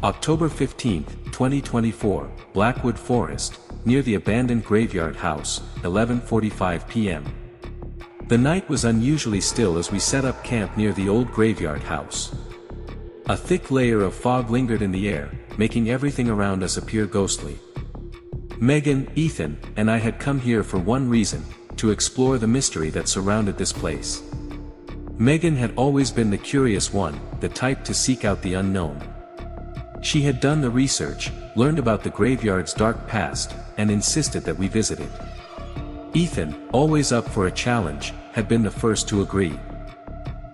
October 15, 2024, Blackwood Forest, near the abandoned graveyard house, 11:45 p.m. The night was unusually still as we set up camp near the old graveyard house. A thick layer of fog lingered in the air, making everything around us appear ghostly. Megan, Ethan, and I had come here for one reason, to explore the mystery that surrounded this place. Megan had always been the curious one, the type to seek out the unknown. She had done the research, learned about the graveyard's dark past, and insisted that we visit it. Ethan, always up for a challenge, had been the first to agree.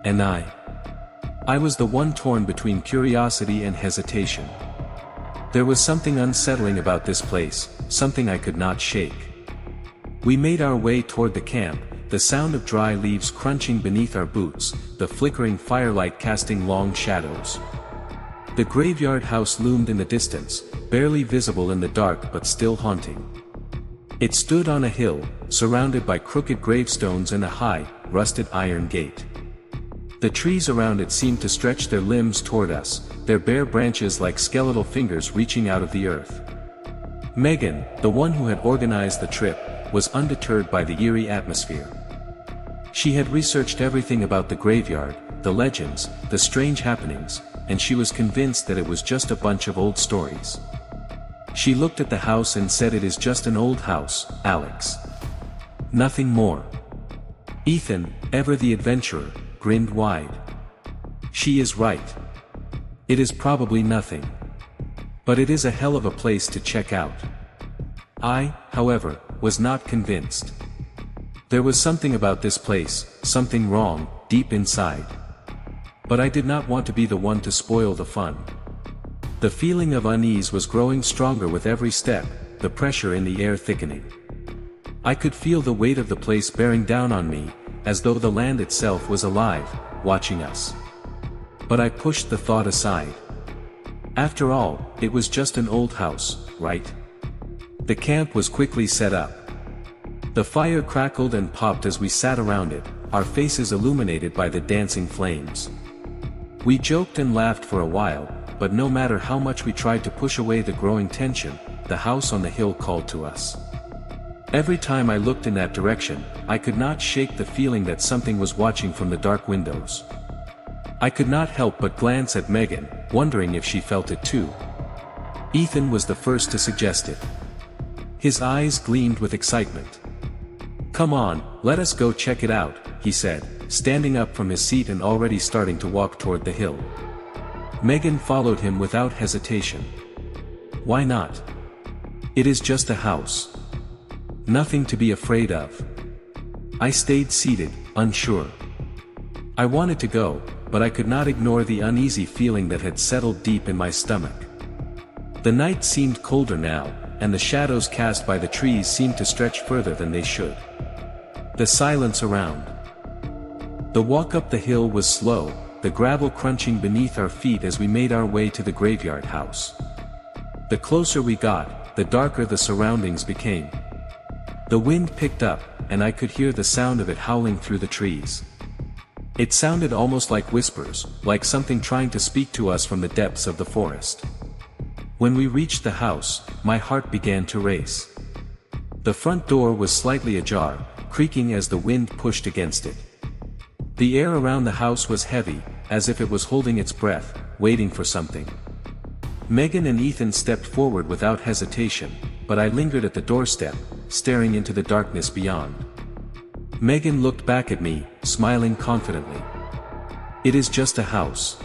And I was the one torn between curiosity and hesitation. There was something unsettling about this place, something I could not shake. We made our way toward the camp, the sound of dry leaves crunching beneath our boots, the flickering firelight casting long shadows. The graveyard house loomed in the distance, barely visible in the dark but still haunting. It stood on a hill, surrounded by crooked gravestones and a high, rusted iron gate. The trees around it seemed to stretch their limbs toward us, their bare branches like skeletal fingers reaching out of the earth. Megan, the one who had organized the trip, was undeterred by the eerie atmosphere. She had researched everything about the graveyard, the legends, the strange happenings, and she was convinced that it was just a bunch of old stories. She looked at the house and said, "It is just an old house, Alex. Nothing more." Ethan, ever the adventurer, grinned wide. "She is right. It is probably nothing. But it is a hell of a place to check out." I, however, was not convinced. There was something about this place, something wrong, deep inside. But I did not want to be the one to spoil the fun. The feeling of unease was growing stronger with every step, the pressure in the air thickening. I could feel the weight of the place bearing down on me, as though the land itself was alive, watching us. But I pushed the thought aside. After all, it was just an old house, right? The camp was quickly set up. The fire crackled and popped as we sat around it, our faces illuminated by the dancing flames. We joked and laughed for a while, but no matter how much we tried to push away the growing tension, the house on the hill called to us. Every time I looked in that direction, I could not shake the feeling that something was watching from the dark windows. I could not help but glance at Megan, wondering if she felt it too. Ethan was the first to suggest it. His eyes gleamed with excitement. "Come on, let us go check it out," he said, standing up from his seat and already starting to walk toward the hill. Megan followed him without hesitation. "Why not? It is just a house. Nothing to be afraid of." I stayed seated, unsure. I wanted to go, but I could not ignore the uneasy feeling that had settled deep in my stomach. The night seemed colder now, and the shadows cast by the trees seemed to stretch further than they should. The silence around. The walk up the hill was slow, the gravel crunching beneath our feet as we made our way to the graveyard house. The closer we got, the darker the surroundings became. The wind picked up, and I could hear the sound of it howling through the trees. It sounded almost like whispers, like something trying to speak to us from the depths of the forest. When we reached the house, my heart began to race. The front door was slightly ajar, creaking as the wind pushed against it. The air around the house was heavy, as if it was holding its breath, waiting for something. Megan and Ethan stepped forward without hesitation, but I lingered at the doorstep, staring into the darkness beyond. Megan looked back at me, smiling confidently. "It is just a house.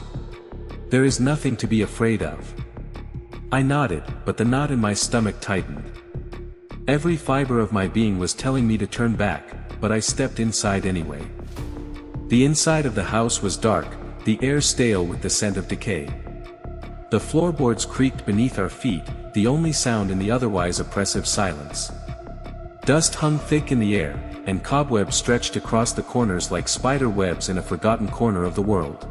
There is nothing to be afraid of." I nodded, but the knot in my stomach tightened. Every fiber of my being was telling me to turn back, but I stepped inside anyway. The inside of the house was dark, the air stale with the scent of decay. The floorboards creaked beneath our feet, the only sound in the otherwise oppressive silence. Dust hung thick in the air, and cobwebs stretched across the corners like spider webs in a forgotten corner of the world.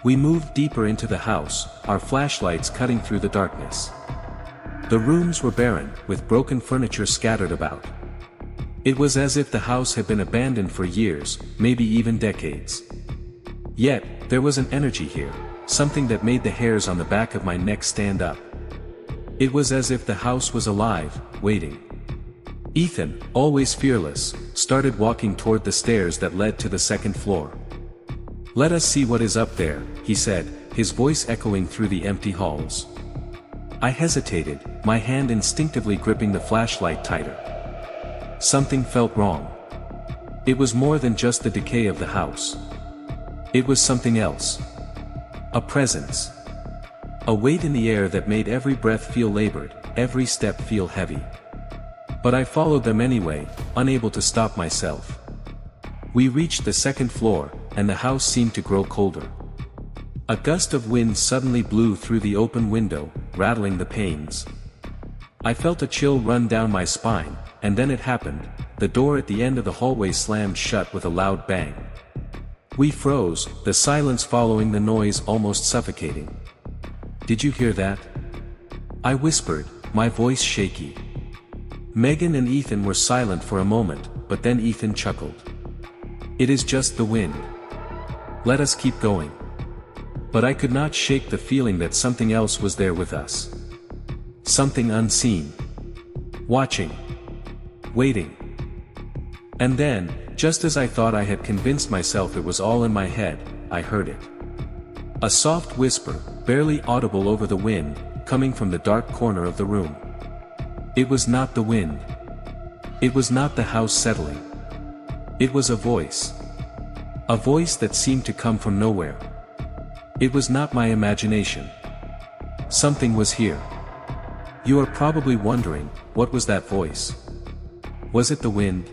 We moved deeper into the house, our flashlights cutting through the darkness. The rooms were barren, with broken furniture scattered about. It was as if the house had been abandoned for years, maybe even decades. Yet, there was an energy here, something that made the hairs on the back of my neck stand up. It was as if the house was alive, waiting. Ethan, always fearless, started walking toward the stairs that led to the second floor. "Let us see what is up there," he said, his voice echoing through the empty halls. I hesitated, my hand instinctively gripping the flashlight tighter. Something felt wrong. It was more than just the decay of the house. It was something else. A presence. A weight in the air that made every breath feel labored, every step feel heavy. But I followed them anyway, unable to stop myself. We reached the second floor, and the house seemed to grow colder. A gust of wind suddenly blew through the open window, rattling the panes. I felt a chill run down my spine, and then it happened. The door at the end of the hallway slammed shut with a loud bang. We froze, the silence following the noise almost suffocating. "Did you hear that?" I whispered, my voice shaky. Megan and Ethan were silent for a moment, but then Ethan chuckled. "It is just the wind. Let us keep going." But I could not shake the feeling that something else was there with us. Something unseen. Watching. Waiting. And then, just as I thought I had convinced myself it was all in my head, I heard it. A soft whisper, barely audible over the wind, coming from the dark corner of the room. It was not the wind. It was not the house settling. It was a voice. A voice that seemed to come from nowhere. It was not my imagination. Something was here. You are probably wondering, what was that voice? Was it the wind?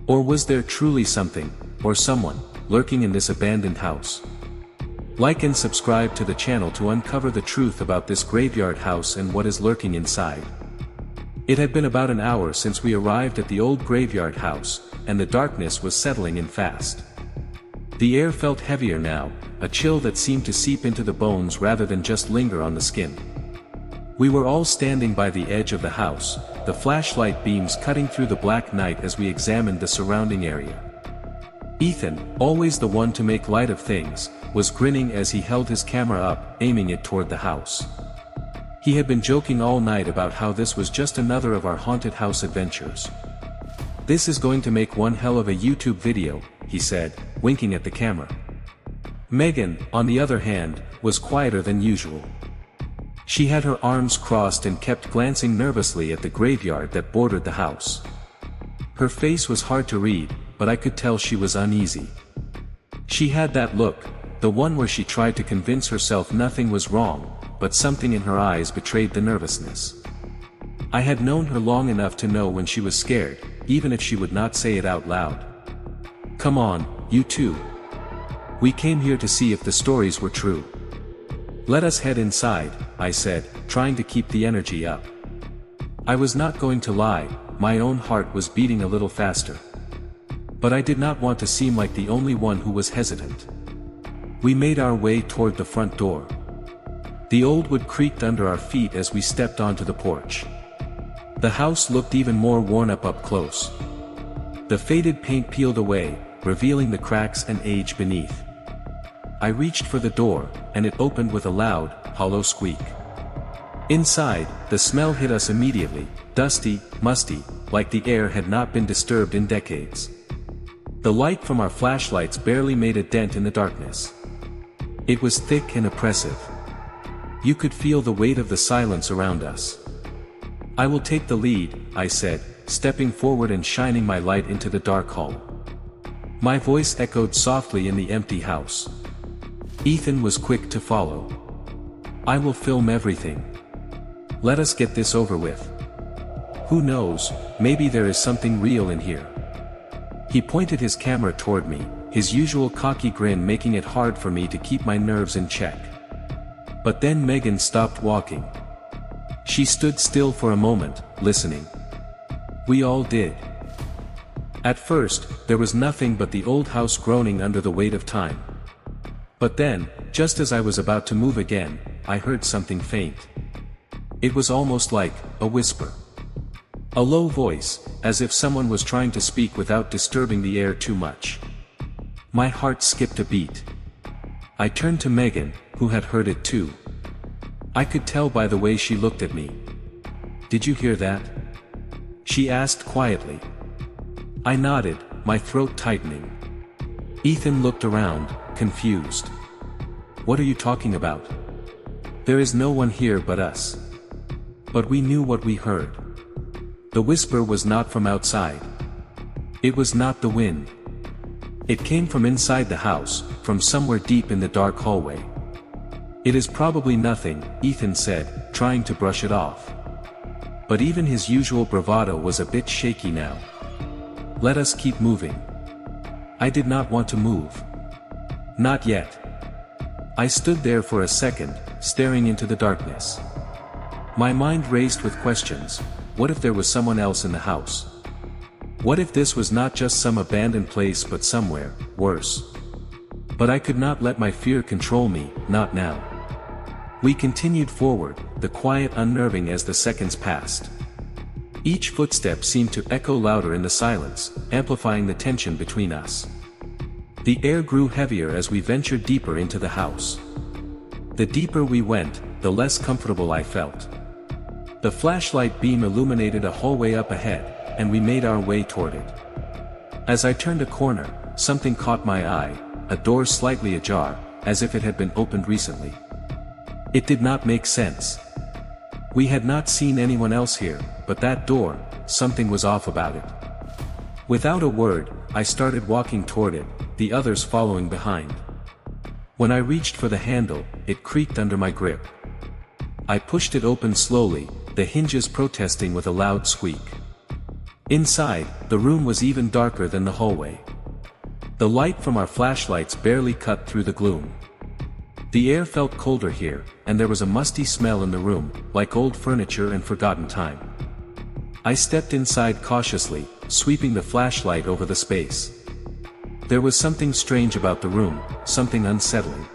Or was there truly something, or someone, lurking in this abandoned house? Like and subscribe to the channel to uncover the truth about this graveyard house and what is lurking inside. It had been about an hour since we arrived at the old graveyard house, and the darkness was settling in fast. The air felt heavier now, a chill that seemed to seep into the bones rather than just linger on the skin. We were all standing by the edge of the house, the flashlight beams cutting through the black night as we examined the surrounding area. Ethan, always the one to make light of things, was grinning as he held his camera up, aiming it toward the house. He had been joking all night about how this was just another of our haunted house adventures. "This is going to make one hell of a YouTube video," he said, winking at the camera. Megan, on the other hand, was quieter than usual. She had her arms crossed and kept glancing nervously at the graveyard that bordered the house. Her face was hard to read, but I could tell she was uneasy. She had that look, the one where she tried to convince herself nothing was wrong, but something in her eyes betrayed the nervousness. I had known her long enough to know when she was scared, even if she would not say it out loud. "Come on, you two. We came here to see if the stories were true. Let us head inside," I said, trying to keep the energy up. I was not going to lie, my own heart was beating a little faster. But I did not want to seem like the only one who was hesitant. We made our way toward the front door. The old wood creaked under our feet as we stepped onto the porch. The house looked even more worn up close. The faded paint peeled away, revealing the cracks and age beneath. I reached for the door, and it opened with a loud, hollow squeak. Inside, the smell hit us immediately, dusty, musty, like the air had not been disturbed in decades. The light from our flashlights barely made a dent in the darkness. It was thick and oppressive. You could feel the weight of the silence around us. "I will take the lead," I said, stepping forward and shining my light into the dark hall. My voice echoed softly in the empty house. Ethan was quick to follow. "I will film everything. Let us get this over with. Who knows, maybe there is something real in here." He pointed his camera toward me, his usual cocky grin making it hard for me to keep my nerves in check. But then Megan stopped walking. She stood still for a moment, listening. We all did. At first, there was nothing but the old house groaning under the weight of time. But then, just as I was about to move again, I heard something faint. It was almost like a whisper. A low voice, as if someone was trying to speak without disturbing the air too much. My heart skipped a beat. I turned to Megan, who had heard it too. I could tell by the way she looked at me. "Did you hear that?" she asked quietly. I nodded, my throat tightening. Ethan looked around, confused. "What are you talking about? There is no one here but us." But we knew what we heard. The whisper was not from outside. It was not the wind. It came from inside the house, from somewhere deep in the dark hallway. "It is probably nothing," Ethan said, trying to brush it off. But even his usual bravado was a bit shaky now. "Let us keep moving." I did not want to move. Not yet. I stood there for a second, staring into the darkness. My mind raced with questions. What if there was someone else in the house? What if this was not just some abandoned place but somewhere worse? But I could not let my fear control me, not now. We continued forward, the quiet unnerving as the seconds passed. Each footstep seemed to echo louder in the silence, amplifying the tension between us. The air grew heavier as we ventured deeper into the house. The deeper we went, the less comfortable I felt. The flashlight beam illuminated a hallway up ahead, and we made our way toward it. As I turned a corner, something caught my eye, a door slightly ajar, as if it had been opened recently. It did not make sense. We had not seen anyone else here, but that door, something was off about it. Without a word, I started walking toward it, the others following behind. When I reached for the handle, it creaked under my grip. I pushed it open slowly, the hinges protesting with a loud squeak. Inside, the room was even darker than the hallway. The light from our flashlights barely cut through the gloom. The air felt colder here, and there was a musty smell in the room, like old furniture and forgotten time. I stepped inside cautiously, sweeping the flashlight over the space. There was something strange about the room, something unsettling.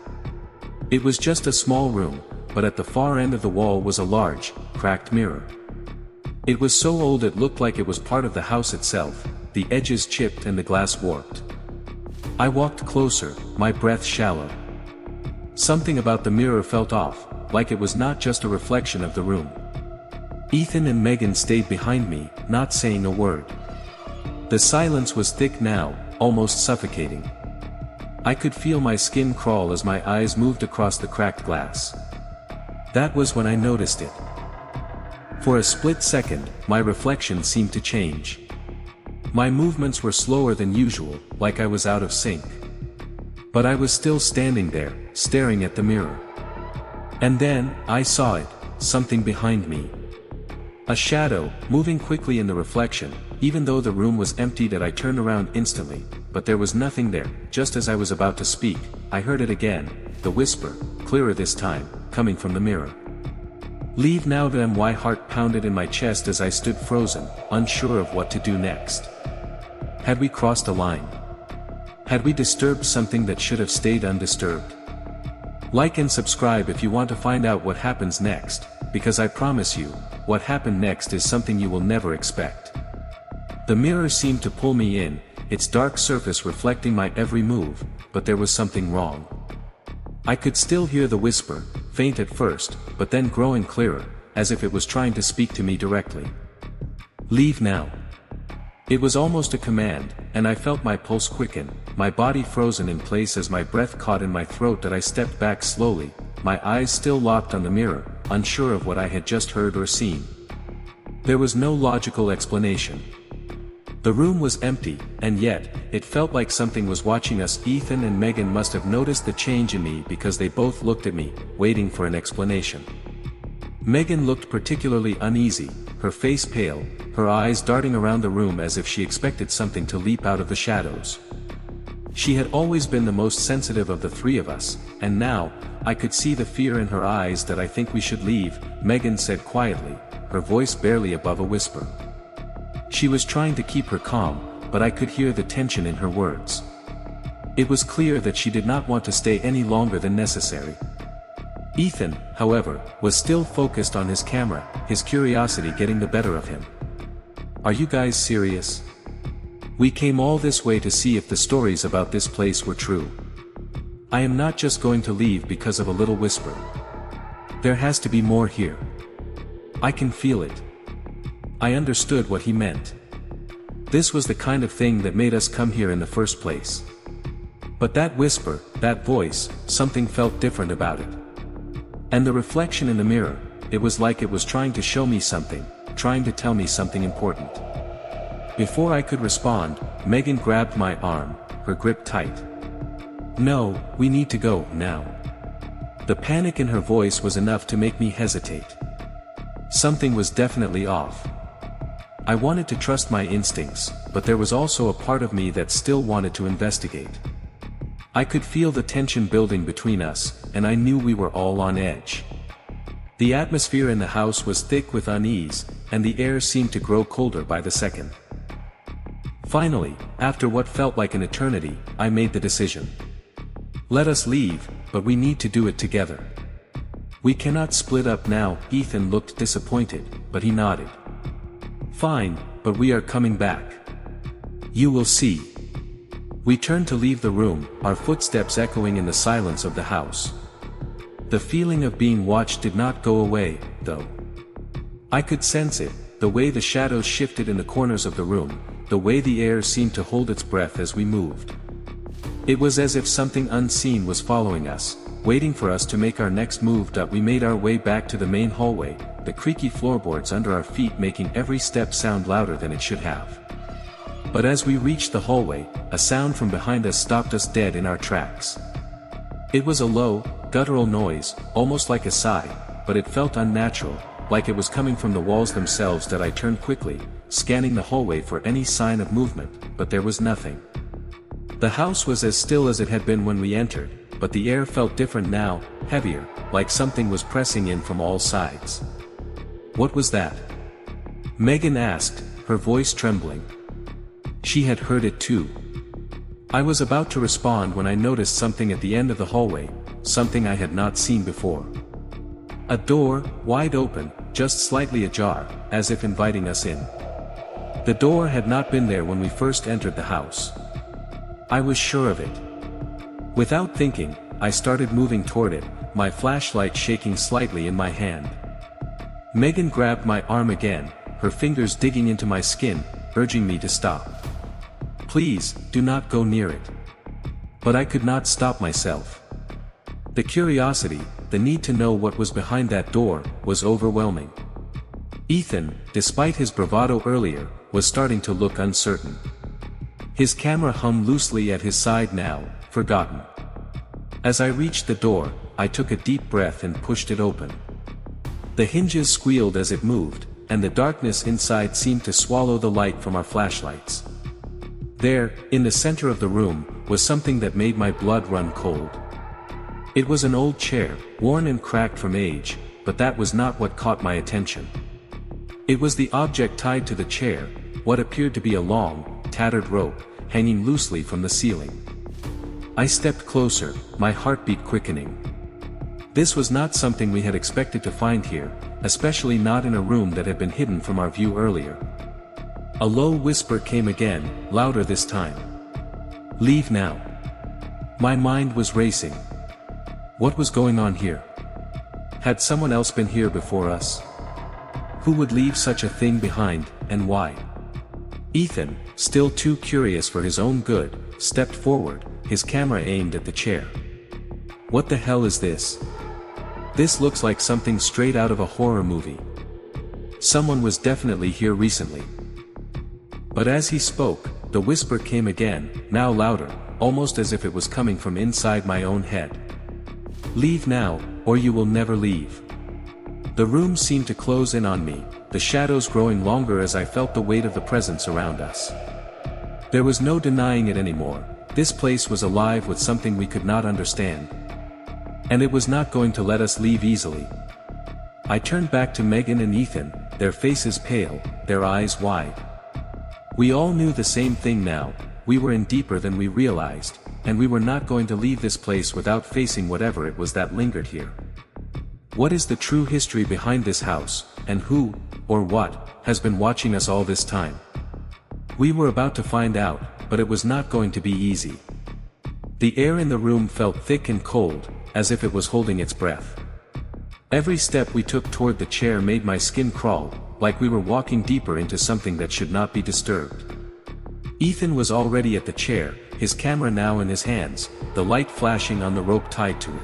It was just a small room, but at the far end of the wall was a large, cracked mirror. It was so old it looked like it was part of the house itself, the edges chipped and the glass warped. I walked closer, my breath shallow. Something about the mirror felt off, like it was not just a reflection of the room. Ethan and Megan stayed behind me, not saying a word. The silence was thick now, almost suffocating. I could feel my skin crawl as my eyes moved across the cracked glass. That was when I noticed it. For a split second, my reflection seemed to change. My movements were slower than usual, like I was out of sync. But I was still standing there, staring at the mirror. And then, I saw it, something behind me. A shadow, moving quickly in the reflection. Even though the room was empty, I turned around instantly, but there was nothing there. Just as I was about to speak, I heard it again, the whisper, clearer this time, coming from the mirror. "Leave now." My heart pounded in my chest as I stood frozen, unsure of what to do next. Had we crossed a line? Had we disturbed something that should have stayed undisturbed? Like and subscribe if you want to find out what happens next, because I promise you, what happened next is something you will never expect. The mirror seemed to pull me in, its dark surface reflecting my every move, but there was something wrong. I could still hear the whisper, faint at first, but then growing clearer, as if it was trying to speak to me directly. "Leave now." It was almost a command, and I felt my pulse quicken, my body frozen in place as my breath caught in my throat. I stepped back slowly, my eyes still locked on the mirror, unsure of what I had just heard or seen. There was no logical explanation. The room was empty, and yet, it felt like something was watching us. Ethan and Megan must have noticed the change in me because they both looked at me, waiting for an explanation. Megan looked particularly uneasy, her face pale, her eyes darting around the room as if she expected something to leap out of the shadows. She had always been the most sensitive of the three of us, and now, I could see the fear in her eyes. "That I think we should leave," Megan said quietly, her voice barely above a whisper. She was trying to keep her calm, but I could hear the tension in her words. It was clear that she did not want to stay any longer than necessary. Ethan, however, was still focused on his camera, his curiosity getting the better of him. "Are you guys serious? We came all this way to see if the stories about this place were true. I am not just going to leave because of a little whisper. There has to be more here. I can feel it. I understood what he meant. This was the kind of thing that made us come here in the first place. But that whisper, that voice, something felt different about it. And the reflection in the mirror, it was like it was trying to show me something, trying to tell me something important. Before I could respond, Megan grabbed my arm, her grip tight. No, we need to go, now. The panic in her voice was enough to make me hesitate. Something was definitely off. I wanted to trust my instincts, but there was also a part of me that still wanted to investigate. I could feel the tension building between us, and I knew we were all on edge. The atmosphere in the house was thick with unease, and the air seemed to grow colder by the second. Finally, after what felt like an eternity, I made the decision. Let us leave, but we need to do it together. We cannot split up now. Ethan looked disappointed, but he nodded. Fine, but we are coming back. You will see. We turned to leave the room, our footsteps echoing in the silence of the house. The feeling of being watched did not go away, though. I could sense it, the way the shadows shifted in the corners of the room, the way the air seemed to hold its breath as we moved. It was as if something unseen was following us, waiting for us to make our next move. We made our way back to the main hallway, the creaky floorboards under our feet making every step sound louder than it should have. But as we reached the hallway, a sound from behind us stopped us dead in our tracks. It was a low, guttural noise, almost like a sigh, but it felt unnatural, like it was coming from the walls themselves. I turned quickly, scanning the hallway for any sign of movement, but there was nothing. The house was as still as it had been when we entered, but the air felt different now, heavier, like something was pressing in from all sides. What was that? Megan asked, her voice trembling. She had heard it too. I was about to respond when I noticed something at the end of the hallway, something I had not seen before. A door, wide open, just slightly ajar, as if inviting us in. The door had not been there when we first entered the house. I was sure of it. Without thinking, I started moving toward it, my flashlight shaking slightly in my hand. Megan grabbed my arm again, her fingers digging into my skin, urging me to stop. Please, do not go near it. But I could not stop myself. The curiosity, the need to know what was behind that door, was overwhelming. Ethan, despite his bravado earlier, was starting to look uncertain. His camera hung loosely at his side now, forgotten. As I reached the door, I took a deep breath and pushed it open. The hinges squealed as it moved, and the darkness inside seemed to swallow the light from our flashlights. There, in the center of the room, was something that made my blood run cold. It was an old chair, worn and cracked from age, but that was not what caught my attention. It was the object tied to the chair, what appeared to be a long, tattered rope, hanging loosely from the ceiling. I stepped closer, my heartbeat quickening. This was not something we had expected to find here, especially not in a room that had been hidden from our view earlier. A low whisper came again, louder this time. Leave now. My mind was racing. What was going on here? Had someone else been here before us? Who would leave such a thing behind, and why? Ethan, still too curious for his own good, stepped forward, his camera aimed at the chair. What the hell is this? This looks like something straight out of a horror movie. Someone was definitely here recently. But as he spoke, the whisper came again, now louder, almost as if it was coming from inside my own head. Leave now, or you will never leave. The room seemed to close in on me, the shadows growing longer as I felt the weight of the presence around us. There was no denying it anymore, this place was alive with something we could not understand. And it was not going to let us leave easily. I turned back to Megan and Ethan, their faces pale, their eyes wide. We all knew the same thing now, we were in deeper than we realized, and we were not going to leave this place without facing whatever it was that lingered here. What is the true history behind this house, and who, or what, has been watching us all this time? We were about to find out, but it was not going to be easy. The air in the room felt thick and cold, as if it was holding its breath. Every step we took toward the chair made my skin crawl, like we were walking deeper into something that should not be disturbed. Ethan was already at the chair, his camera now in his hands, the light flashing on the rope tied to it.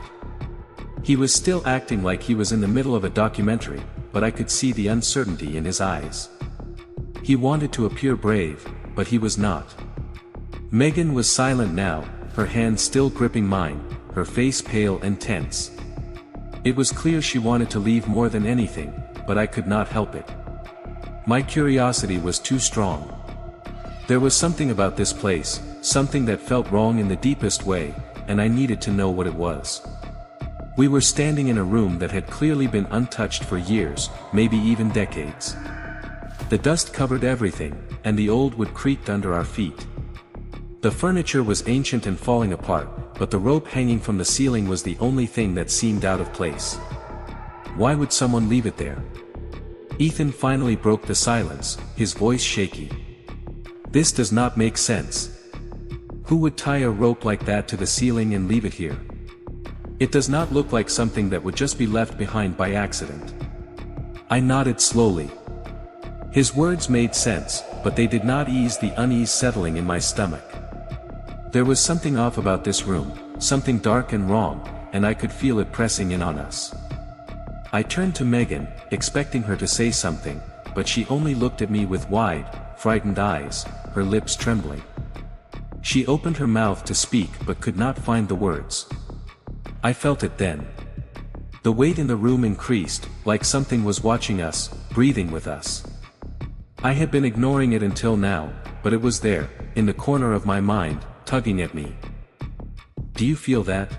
He was still acting like he was in the middle of a documentary, but I could see the uncertainty in his eyes. He wanted to appear brave, but he was not. Megan was silent now, her hand still gripping mine, her face pale and tense. It was clear she wanted to leave more than anything, but I could not help it. My curiosity was too strong. There was something about this place, something that felt wrong in the deepest way, and I needed to know what it was. We were standing in a room that had clearly been untouched for years, maybe even decades. The dust covered everything, and the old wood creaked under our feet. The furniture was ancient and falling apart, but the rope hanging from the ceiling was the only thing that seemed out of place. Why would someone leave it there? Ethan finally broke the silence, his voice shaky. This does not make sense. Who would tie a rope like that to the ceiling and leave it here? It does not look like something that would just be left behind by accident. I nodded slowly. His words made sense, but they did not ease the unease settling in my stomach. There was something off about this room, something dark and wrong, and I could feel it pressing in on us. I turned to Megan, expecting her to say something, but she only looked at me with wide, frightened eyes, her lips trembling. She opened her mouth to speak but could not find the words. I felt it then. The weight in the room increased, like something was watching us, breathing with us. I had been ignoring it until now, but it was there, in the corner of my mind, tugging at me. Do you feel that?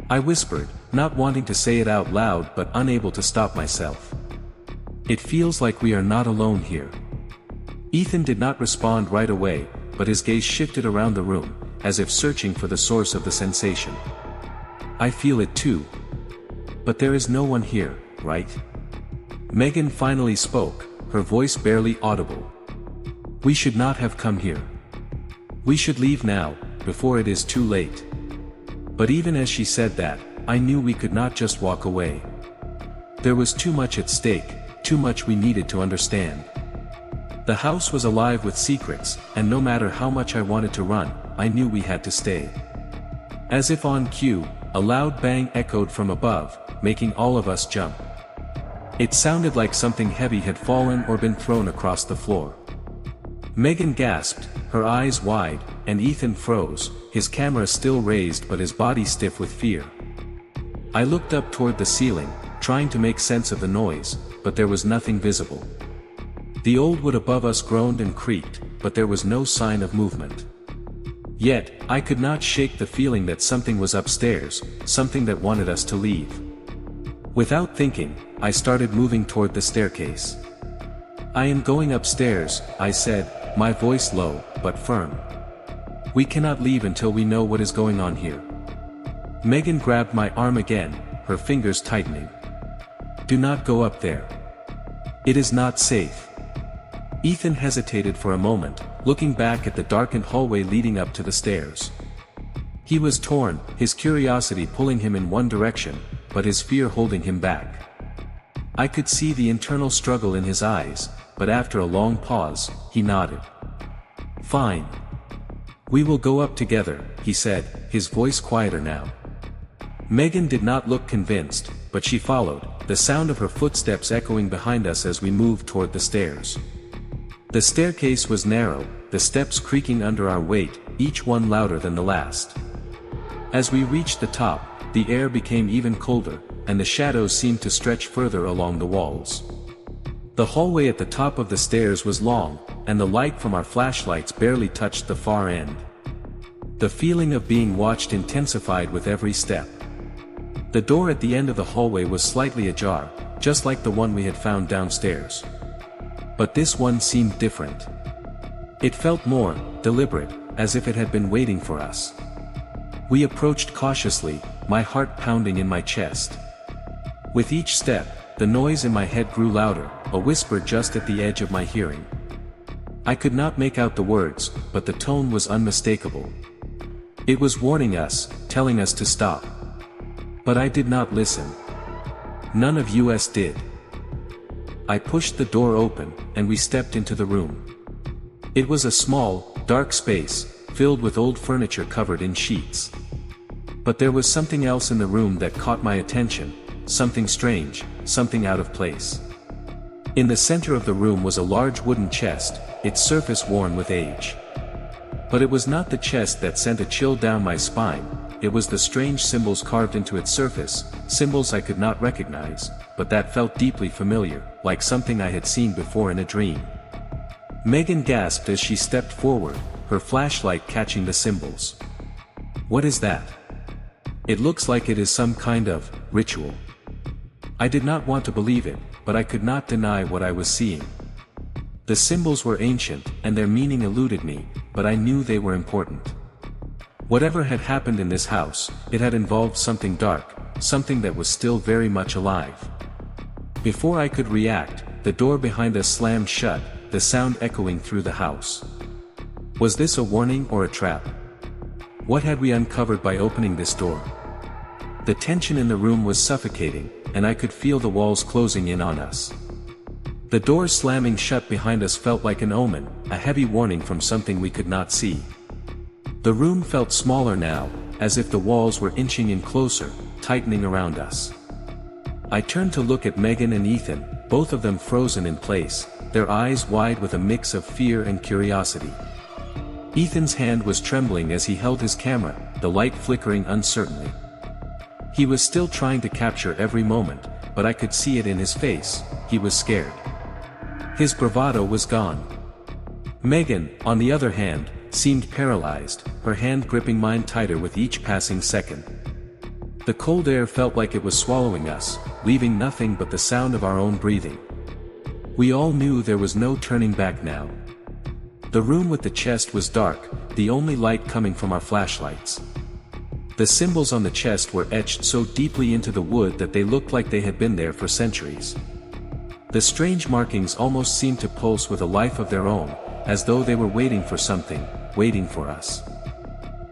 I whispered, not wanting to say it out loud but unable to stop myself. It feels like we are not alone here. Ethan did not respond right away, but his gaze shifted around the room, as if searching for the source of the sensation. I feel it too. But there is no one here, right? Megan finally spoke, her voice barely audible. We should not have come here. We should leave now, before it is too late. But even as she said that, I knew we could not just walk away. There was too much at stake, too much we needed to understand. The house was alive with secrets, and no matter how much I wanted to run, I knew we had to stay. As if on cue, a loud bang echoed from above, making all of us jump. It sounded like something heavy had fallen or been thrown across the floor. Megan gasped, her eyes wide, and Ethan froze, his camera still raised but his body stiff with fear. I looked up toward the ceiling, trying to make sense of the noise, but there was nothing visible. The old wood above us groaned and creaked, but there was no sign of movement. Yet, I could not shake the feeling that something was upstairs, something that wanted us to leave. Without thinking, I started moving toward the staircase. I am going upstairs, I said, my voice low, but firm. We cannot leave until we know what is going on here. Megan grabbed my arm again, her fingers tightening. Do not go up there. It is not safe. Ethan hesitated for a moment, looking back at the darkened hallway leading up to the stairs. He was torn, his curiosity pulling him in one direction, but his fear holding him back. I could see the internal struggle in his eyes, but after a long pause, he nodded. Fine. We will go up together, he said, his voice quieter now. Megan did not look convinced, but she followed, the sound of her footsteps echoing behind us as we moved toward the stairs. The staircase was narrow, the steps creaking under our weight, each one louder than the last. As we reached the top, the air became even colder, and the shadows seemed to stretch further along the walls. The hallway at the top of the stairs was long, and the light from our flashlights barely touched the far end. The feeling of being watched intensified with every step. The door at the end of the hallway was slightly ajar, just like the one we had found downstairs. But this one seemed different. It felt more deliberate, as if it had been waiting for us. We approached cautiously, my heart pounding in my chest. With each step, the noise in my head grew louder, a whisper just at the edge of my hearing. I could not make out the words, but the tone was unmistakable. It was warning us, telling us to stop. But I did not listen. None of us did. I pushed the door open, and we stepped into the room. It was a small, dark space, filled with old furniture covered in sheets. But there was something else in the room that caught my attention, something strange, something out of place. In the center of the room was a large wooden chest, its surface worn with age. But it was not the chest that sent a chill down my spine, it was the strange symbols carved into its surface, symbols I could not recognize, but that felt deeply familiar, like something I had seen before in a dream. Megan gasped as she stepped forward, her flashlight catching the symbols. "What is that?" "It looks like it is some kind of ritual." I did not want to believe it, but I could not deny what I was seeing. The symbols were ancient, and their meaning eluded me, but I knew they were important. Whatever had happened in this house, it had involved something dark, something that was still very much alive. Before I could react, the door behind us slammed shut, the sound echoing through the house. Was this a warning or a trap? What had we uncovered by opening this door? The tension in the room was suffocating, and I could feel the walls closing in on us. The door slamming shut behind us felt like an omen, a heavy warning from something we could not see. The room felt smaller now, as if the walls were inching in closer, tightening around us. I turned to look at Megan and Ethan, both of them frozen in place, their eyes wide with a mix of fear and curiosity. Ethan's hand was trembling as he held his camera, the light flickering uncertainly. He was still trying to capture every moment, but I could see it in his face, he was scared. His bravado was gone. Megan, on the other hand, seemed paralyzed, her hand gripping mine tighter with each passing second. The cold air felt like it was swallowing us, leaving nothing but the sound of our own breathing. We all knew there was no turning back now. The room with the chest was dark, the only light coming from our flashlights. The symbols on the chest were etched so deeply into the wood that they looked like they had been there for centuries. The strange markings almost seemed to pulse with a life of their own, as though they were waiting for something, waiting for us.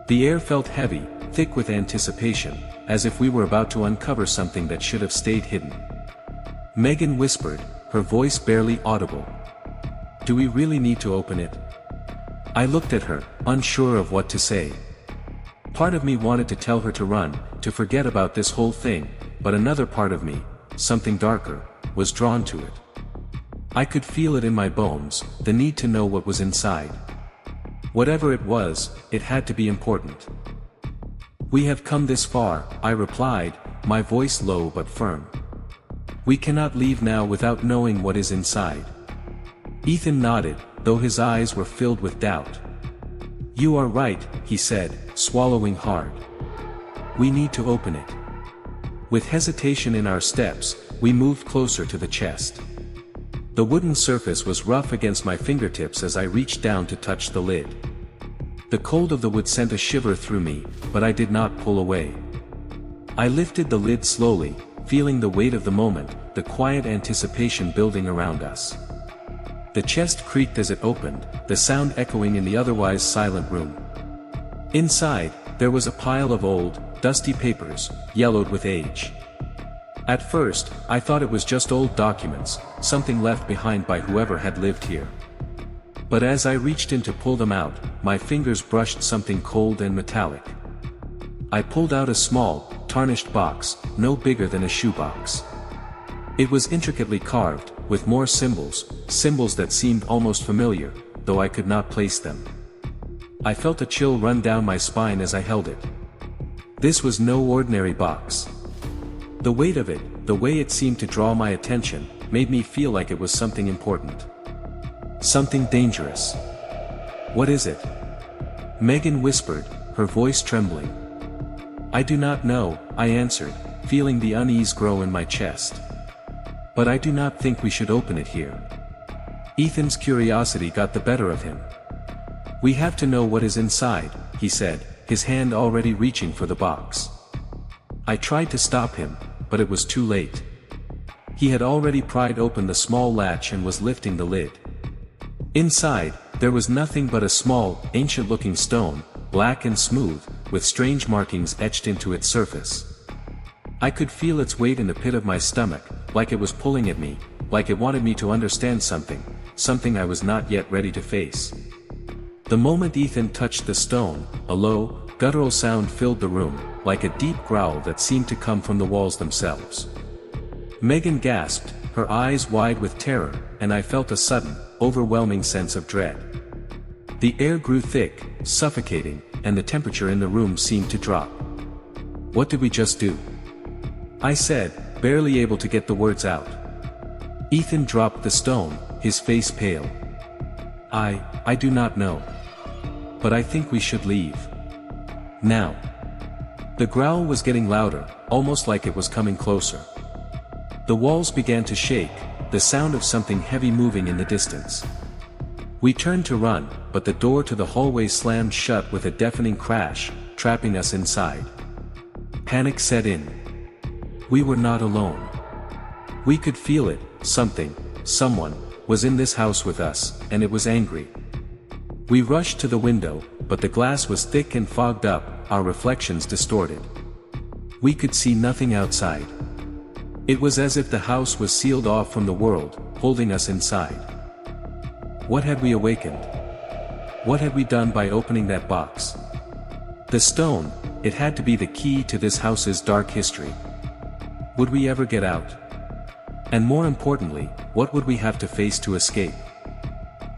The air felt heavy, thick with anticipation, as if we were about to uncover something that should have stayed hidden. Megan whispered, her voice barely audible. "Do we really need to open it?" I looked at her, unsure of what to say. Part of me wanted to tell her to run, to forget about this whole thing, but another part of me, something darker, was drawn to it. I could feel it in my bones, the need to know what was inside. Whatever it was, it had to be important. "We have come this far," I replied, my voice low but firm. "We cannot leave now without knowing what is inside." Ethan nodded, though his eyes were filled with doubt. "You are right," he said, swallowing hard. "We need to open it." With hesitation in our steps, we moved closer to the chest. The wooden surface was rough against my fingertips as I reached down to touch the lid. The cold of the wood sent a shiver through me, but I did not pull away. I lifted the lid slowly, feeling the weight of the moment, the quiet anticipation building around us. The chest creaked as it opened, the sound echoing in the otherwise silent room. Inside, there was a pile of old, dusty papers, yellowed with age. At first, I thought it was just old documents, something left behind by whoever had lived here. But as I reached in to pull them out, my fingers brushed something cold and metallic. I pulled out a small, tarnished box, no bigger than a shoebox. It was intricately carved, with more symbols, symbols that seemed almost familiar, though I could not place them. I felt a chill run down my spine as I held it. This was no ordinary box. The weight of it, the way it seemed to draw my attention, made me feel like it was something important. Something dangerous. "What is it?" Megan whispered, her voice trembling. "I do not know," I answered, feeling the unease grow in my chest. "But I do not think we should open it here." Ethan's curiosity got the better of him. "We have to know what is inside," he said, his hand already reaching for the box. I tried to stop him, but it was too late. He had already pried open the small latch and was lifting the lid. Inside, there was nothing but a small, ancient-looking stone, black and smooth, with strange markings etched into its surface. I could feel its weight in the pit of my stomach, like it was pulling at me, like it wanted me to understand something I was not yet ready to face. The moment Ethan touched the stone, a low, guttural sound filled the room, like a deep growl that seemed to come from the walls themselves. Megan gasped, her eyes wide with terror, and I felt a sudden, overwhelming sense of dread. The air grew thick, suffocating, and the temperature in the room seemed to drop. "What did we just do?" I said, barely able to get the words out. Ethan dropped the stone, his face pale. I do not know. But I think we should leave. Now." The growl was getting louder, almost like it was coming closer. The walls began to shake, the sound of something heavy moving in the distance. We turned to run, but the door to the hallway slammed shut with a deafening crash, trapping us inside. Panic set in. We were not alone. We could feel it, someone, was in this house with us, and it was angry. We rushed to the window, but the glass was thick and fogged up, our reflections distorted. We could see nothing outside. It was as if the house was sealed off from the world, holding us inside. What had we awakened? What had we done by opening that box? The stone, it had to be the key to this house's dark history. Would we ever get out? And more importantly, what would we have to face to escape?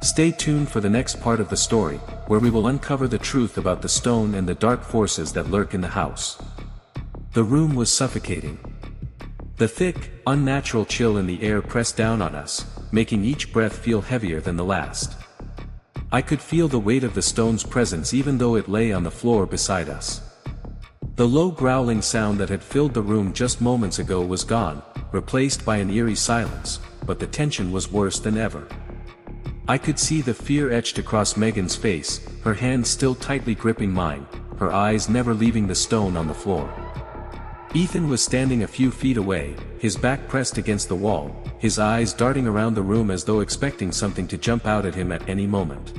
Stay tuned for the next part of the story, where we will uncover the truth about the stone and the dark forces that lurk in the house. The room was suffocating. The thick, unnatural chill in the air pressed down on us, making each breath feel heavier than the last. I could feel the weight of the stone's presence even though it lay on the floor beside us. The low growling sound that had filled the room just moments ago was gone, replaced by an eerie silence, but the tension was worse than ever. I could see the fear etched across Megan's face, her hand still tightly gripping mine, her eyes never leaving the stone on the floor. Ethan was standing a few feet away, his back pressed against the wall, his eyes darting around the room as though expecting something to jump out at him at any moment.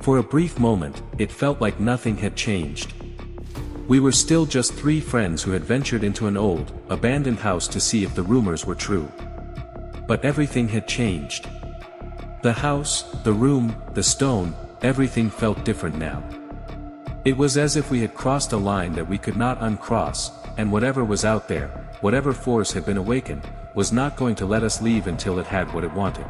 For a brief moment, it felt like nothing had changed. We were still just three friends who had ventured into an old, abandoned house to see if the rumors were true. But everything had changed. The house, the room, the stone, everything felt different now. It was as if we had crossed a line that we could not uncross, and whatever was out there, whatever force had been awakened, was not going to let us leave until it had what it wanted.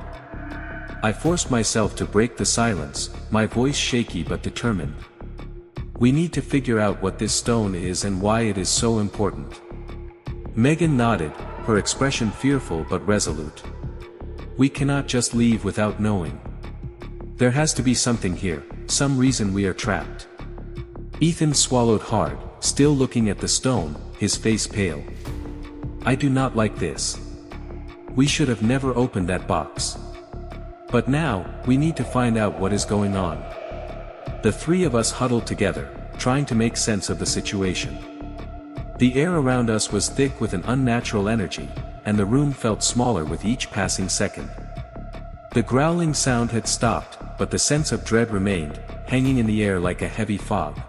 I forced myself to break the silence, my voice shaky but determined. "We need to figure out what this stone is and why it is so important." Megan nodded, her expression fearful but resolute. "We cannot just leave without knowing. There has to be something here, some reason we are trapped." Ethan swallowed hard, still looking at the stone, his face pale. "I do not like this. We should have never opened that box. But now, we need to find out what is going on." The three of us huddled together, trying to make sense of the situation. The air around us was thick with an unnatural energy, and the room felt smaller with each passing second. The growling sound had stopped, but the sense of dread remained, hanging in the air like a heavy fog.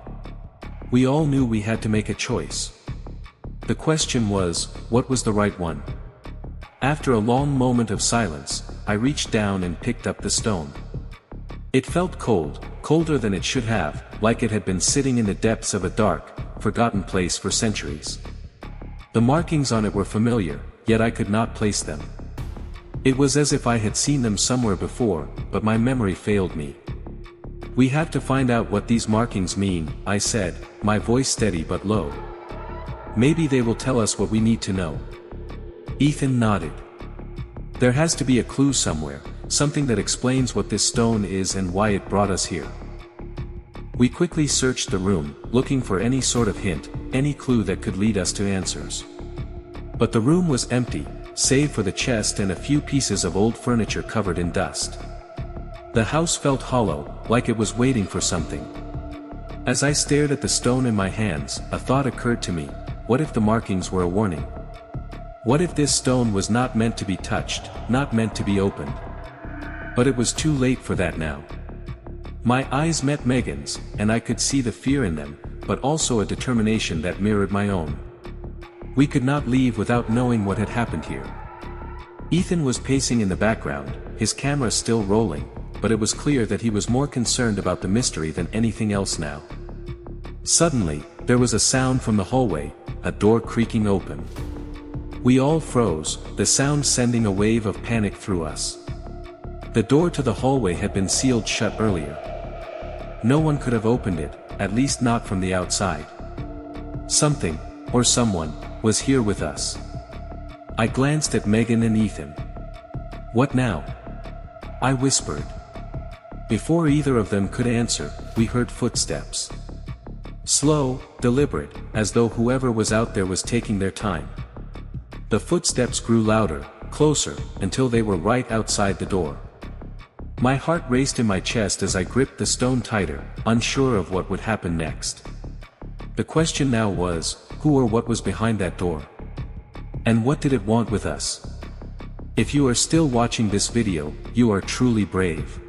We all knew we had to make a choice. The question was, what was the right one? After a long moment of silence, I reached down and picked up the stone. It felt cold, colder than it should have, like it had been sitting in the depths of a dark, forgotten place for centuries. The markings on it were familiar, yet I could not place them. It was as if I had seen them somewhere before, but my memory failed me. "We have to find out what these markings mean," I said, my voice steady but low. "Maybe they will tell us what we need to know." Ethan nodded. "There has to be a clue somewhere, something that explains what this stone is and why it brought us here." We quickly searched the room, looking for any sort of hint, any clue that could lead us to answers. But the room was empty, save for the chest and a few pieces of old furniture covered in dust. The house felt hollow, like it was waiting for something. As I stared at the stone in my hands, a thought occurred to me: what if the markings were a warning? What if this stone was not meant to be touched, not meant to be opened? But it was too late for that now. My eyes met Megan's, and I could see the fear in them, but also a determination that mirrored my own. We could not leave without knowing what had happened here. Ethan was pacing in the background, his camera still rolling, but it was clear that he was more concerned about the mystery than anything else now. Suddenly, there was a sound from the hallway, a door creaking open. We all froze, the sound sending a wave of panic through us. The door to the hallway had been sealed shut earlier. No one could have opened it, at least not from the outside. Something, or someone, was here with us. I glanced at Megan and Ethan. "What now?" I whispered. Before either of them could answer, we heard footsteps. Slow, deliberate, as though whoever was out there was taking their time. The footsteps grew louder, closer, until they were right outside the door. My heart raced in my chest as I gripped the stone tighter, unsure of what would happen next. The question now was, who or what was behind that door? And what did it want with us? If you are still watching this video, you are truly brave.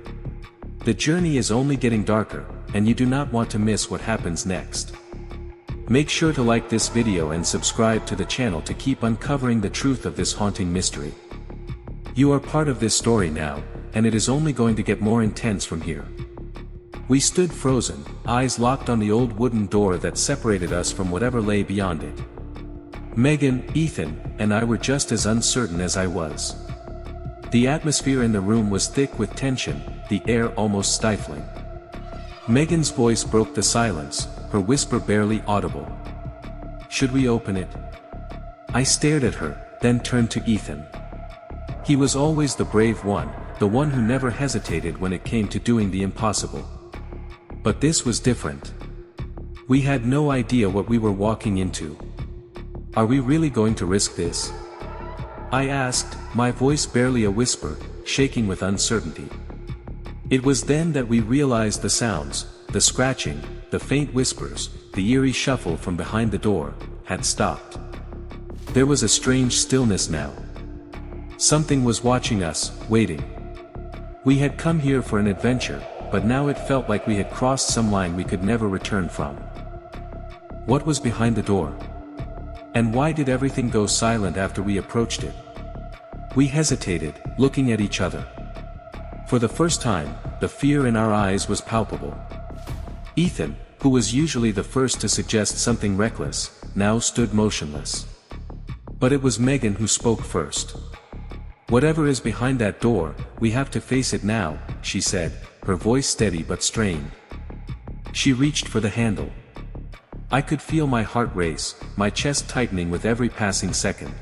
The journey is only getting darker, and you do not want to miss what happens next. Make sure to like this video and subscribe to the channel to keep uncovering the truth of this haunting mystery. You are part of this story now, and it is only going to get more intense from here. We stood frozen, eyes locked on the old wooden door that separated us from whatever lay beyond it. Megan, Ethan, and I were just as uncertain as I was. The atmosphere in the room was thick with tension, the air almost stifling. Megan's voice broke the silence, her whisper barely audible. "Should we open it?" I stared at her, then turned to Ethan. He was always the brave one, the one who never hesitated when it came to doing the impossible. But this was different. We had no idea what we were walking into. Are we really going to risk this? I asked, my voice barely a whisper, shaking with uncertainty. It was then that we realized the sounds, the scratching, the faint whispers, the eerie shuffle from behind the door, had stopped. There was a strange stillness now. Something was watching us, waiting. We had come here for an adventure, but now it felt like we had crossed some line we could never return from. What was behind the door? And why did everything go silent after we approached it? We hesitated, looking at each other. For the first time, the fear in our eyes was palpable. Ethan, who was usually the first to suggest something reckless, now stood motionless. But it was Megan who spoke first. "Whatever is behind that door, we have to face it now," she said, her voice steady but strained. She reached for the handle. I could feel my heart race, my chest tightening with every passing second.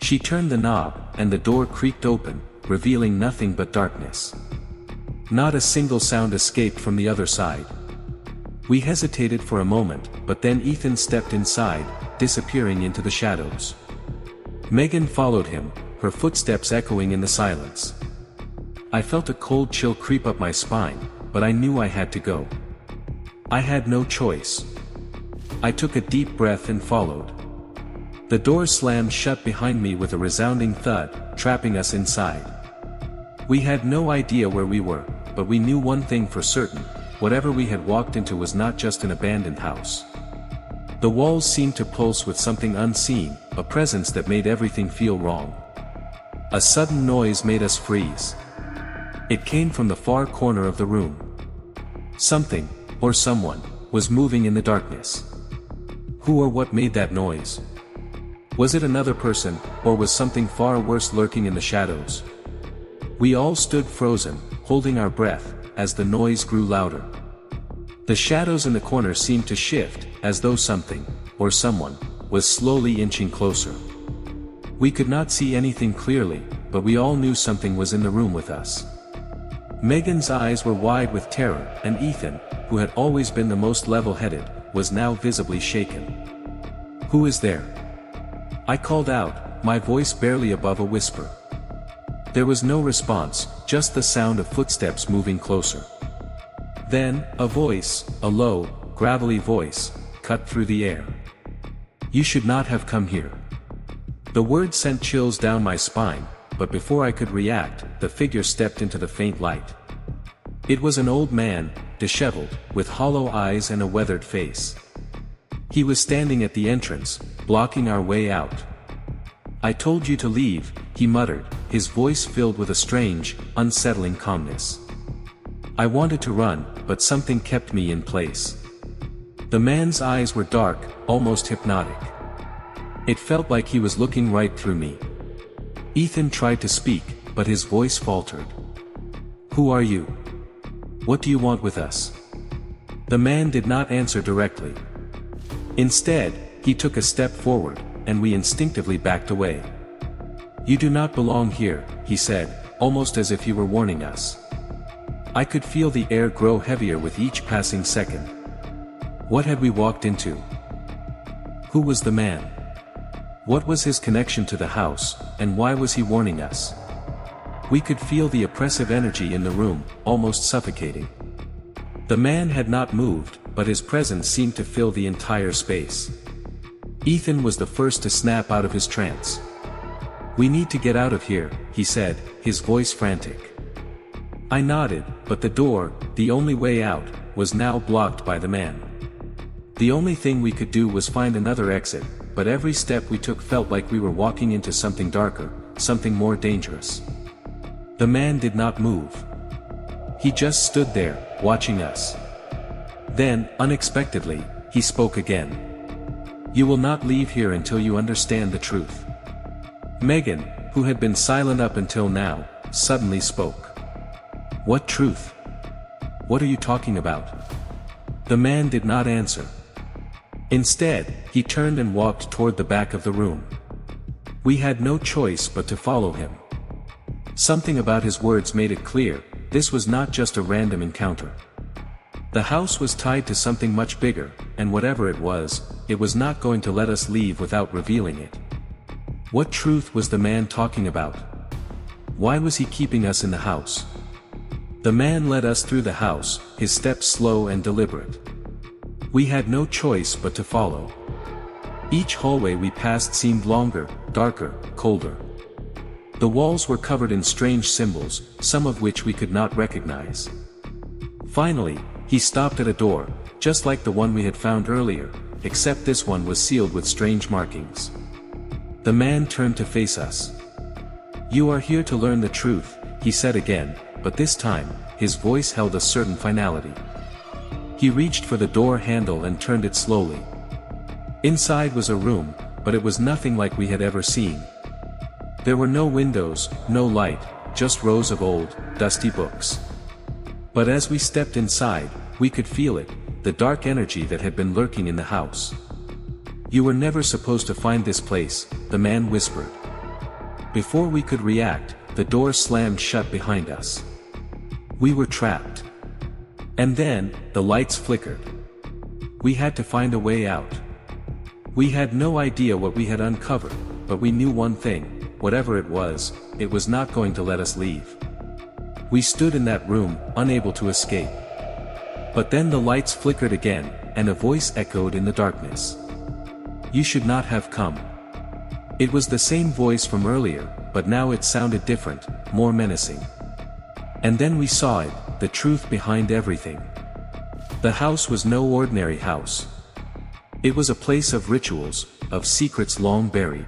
She turned the knob, and the door creaked open, revealing nothing but darkness. Not a single sound escaped from the other side. We hesitated for a moment, but then Ethan stepped inside, disappearing into the shadows. Megan followed him, her footsteps echoing in the silence. I felt a cold chill creep up my spine, but I knew I had to go. I had no choice. I took a deep breath and followed. The door slammed shut behind me with a resounding thud, trapping us inside. We had no idea where we were, but we knew one thing for certain: whatever we had walked into was not just an abandoned house. The walls seemed to pulse with something unseen, a presence that made everything feel wrong. A sudden noise made us freeze. It came from the far corner of the room. Something, or someone, was moving in the darkness. Who or what made that noise? Was it another person, or was something far worse lurking in the shadows? We all stood frozen, holding our breath, as the noise grew louder. The shadows in the corner seemed to shift, as though something, or someone, was slowly inching closer. We could not see anything clearly, but we all knew something was in the room with us. Megan's eyes were wide with terror, and Ethan, who had always been the most level-headed, was now visibly shaken. "Who is there?" I called out, my voice barely above a whisper. There was no response, just the sound of footsteps moving closer. Then, a voice, a low, gravelly voice, cut through the air. "You should not have come here." The word sent chills down my spine, but before I could react, the figure stepped into the faint light. It was an old man, disheveled, with hollow eyes and a weathered face. He was standing at the entrance, blocking our way out. "I told you to leave," he muttered, his voice filled with a strange, unsettling calmness. I wanted to run, but something kept me in place. The man's eyes were dark, almost hypnotic. It felt like he was looking right through me. Ethan tried to speak, but his voice faltered. "Who are you? What do you want with us?" The man did not answer directly. Instead, he took a step forward, and we instinctively backed away. "You do not belong here," he said, almost as if he were warning us. I could feel the air grow heavier with each passing second. What had we walked into? Who was the man? What was his connection to the house, and why was he warning us? We could feel the oppressive energy in the room, almost suffocating. The man had not moved, but his presence seemed to fill the entire space. Ethan was the first to snap out of his trance. "We need to get out of here," he said, his voice frantic. I nodded, but the door, the only way out, was now blocked by the man. The only thing we could do was find another exit, but every step we took felt like we were walking into something darker, something more dangerous. The man did not move. He just stood there, watching us. Then, unexpectedly, he spoke again. "You will not leave here until you understand the truth." Megan, who had been silent up until now, suddenly spoke. "What truth? What are you talking about?" The man did not answer. Instead, he turned and walked toward the back of the room. We had no choice but to follow him. Something about his words made it clear, this was not just a random encounter. The house was tied to something much bigger, and whatever it was not going to let us leave without revealing it. What truth was the man talking about? Why was he keeping us in the house? The man led us through the house, his steps slow and deliberate. We had no choice but to follow. Each hallway we passed seemed longer, darker, colder. The walls were covered in strange symbols, some of which we could not recognize. Finally, he stopped at a door, just like the one we had found earlier, except this one was sealed with strange markings. The man turned to face us. "You are here to learn the truth," he said again, but this time, his voice held a certain finality. He reached for the door handle and turned it slowly. Inside was a room, but it was nothing like we had ever seen. There were no windows, no light, just rows of old, dusty books. But as we stepped inside, we could feel it, the dark energy that had been lurking in the house. "You were never supposed to find this place," the man whispered. Before we could react, the door slammed shut behind us. We were trapped. And then, the lights flickered. We had to find a way out. We had no idea what we had uncovered, but we knew one thing, whatever it was not going to let us leave. We stood in that room, unable to escape. But then the lights flickered again, and a voice echoed in the darkness. "You should not have come." It was the same voice from earlier, but now it sounded different, more menacing. And then we saw it, the truth behind everything. The house was no ordinary house. It was a place of rituals, of secrets long buried.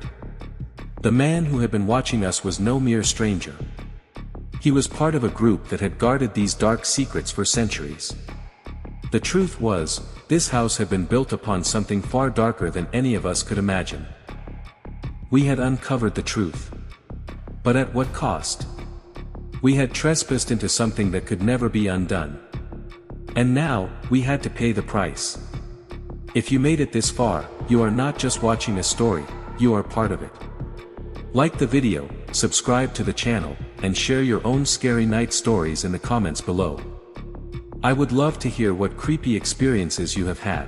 The man who had been watching us was no mere stranger. He was part of a group that had guarded these dark secrets for centuries. The truth was, this house had been built upon something far darker than any of us could imagine. We had uncovered the truth. But at what cost? We had trespassed into something that could never be undone. And now, we had to pay the price. If you made it this far, you are not just watching a story, you are part of it. Like the video, subscribe to the channel, and share your own scary night stories in the comments below. I would love to hear what creepy experiences you have had.